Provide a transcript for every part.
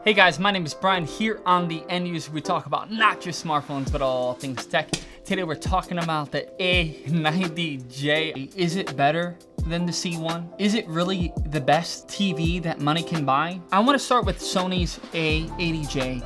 Hey guys, my name is Brian. Here on the End User, we talk about not just smartphones, but all things tech. Today we're talking about the A90J. Is it better than the C1? Is it really the best TV that money can buy? I want to start with Sony's A90J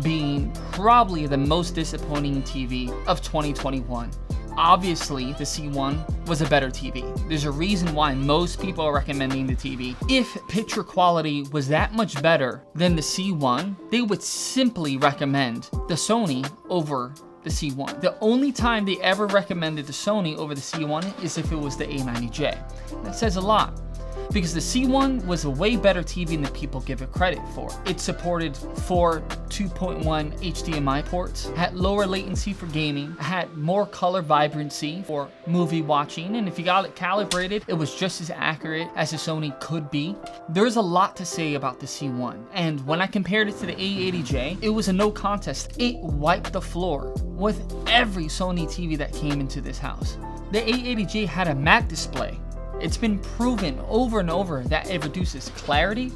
being probably the most disappointing TV of 2021. Obviously, the C1 was a better TV. There's a reason why most people are recommending the TV. If picture quality was that much better than the C1, they would simply recommend the Sony over the C1. The only time they ever recommended the Sony over the C1 is if it was the A90J. That says a lot, because the C1 was a way better TV than people give it credit for. It supported 4 2.1 HDMI ports, had lower latency for gaming, had more color vibrancy for movie watching, and if you got it calibrated, it was just as accurate as the Sony could be. There's a lot to say about the C1, and when I compared it to the A80J, it was a no contest. It wiped the floor with every Sony TV that came into this house. The A80J had a matte display. It's been proven over and over that it reduces clarity,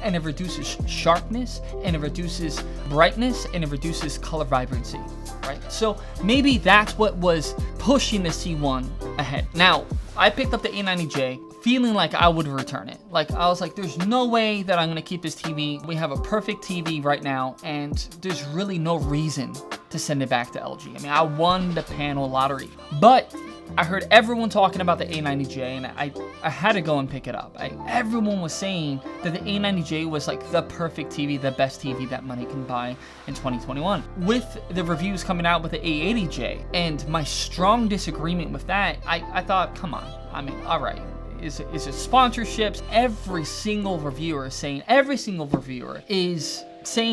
and it reduces sharpness, and it reduces brightness, and it reduces color vibrancy, right? So maybe that's what was pushing the C1 ahead. Now, I picked up the A90J feeling like I would return it. Like, I was like, there's no way that I'm gonna keep this TV. We have a perfect TV right now, and there's really no reason to send it back to LG. I mean, I won the panel lottery, but I heard everyone talking about the A90J, and I had to go and pick it up. Everyone was saying that the A90J was like the perfect TV, the best TV that money can buy in 2021. With the reviews coming out with the A80J, and my strong disagreement with that, I thought, come on, I mean, all right. Is it sponsorships? Every single reviewer is saying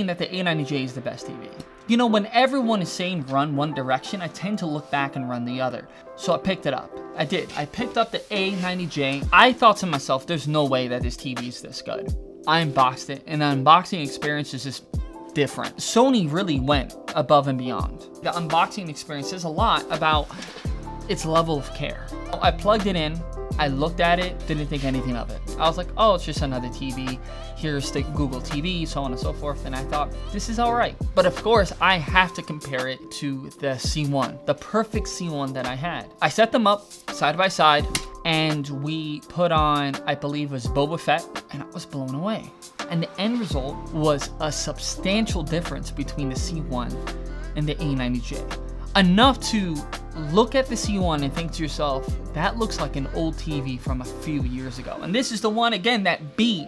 that the A90J is the best TV. You know, when everyone is saying run one direction, I tend to look back and run the other. So I picked it up. I did. I picked up the A90J. I thought to myself, there's no way that this TV is this good. I unboxed it, and the unboxing experience is just different. Sony really went above and beyond. The unboxing experience says a lot about its level of care. I plugged it in. I looked at it, didn't think anything of it. I was like, oh, it's just another TV. Here's the Google TV, so on and so forth. And I thought, this is all right. But of course, I have to compare it to the C1, the perfect C1 that I had. I set them up side by side, and we put on, I believe it was Boba Fett, and I was blown away. And the end result was a substantial difference between the C1 and the A90J. Enough to look at the C1 and think to yourself, that looks like an old TV from a few years ago. And this is the one, again, that beat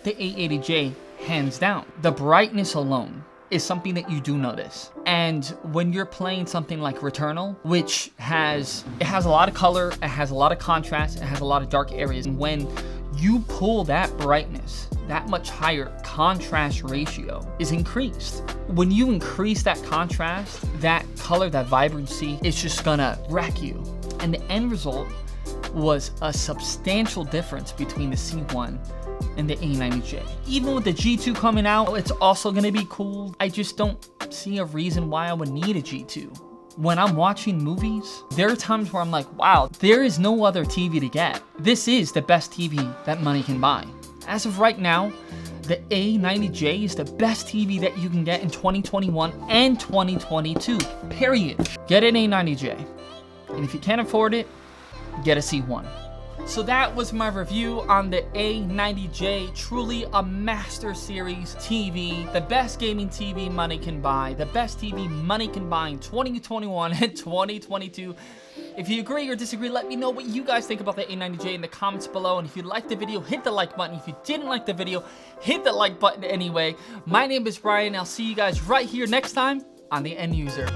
the A80J hands down. The brightness alone is something that you do notice. And when you're playing something like Returnal, which has a lot of color, it has a lot of contrast, it has a lot of dark areas. And when you pull that brightness, that much higher contrast ratio is increased. When you increase that contrast, that color, that vibrancy, it's just gonna wreck you. And the end result was a substantial difference between the C1 and the A90J. Even with the G2 coming out, it's also gonna be cool. I just don't see a reason why I would need a G2. When I'm watching movies, there are times where I'm like, wow, there is no other TV to get. This is the best TV that money can buy. As of right now, the A90J is the best TV that you can get in 2021 and 2022, period. Get an A90J. And if you can't afford it, get a C1. So that was my review on the A90J, truly a master series TV, the best gaming TV money can buy, the best TV money can buy in 2021 and 2022. If you agree or disagree, let me know what you guys think about the A90J in the comments below. And if you liked the video, hit the like button. If you didn't like the video, hit the like button anyway. My name is Brian. I'll see you guys right here next time on The End User.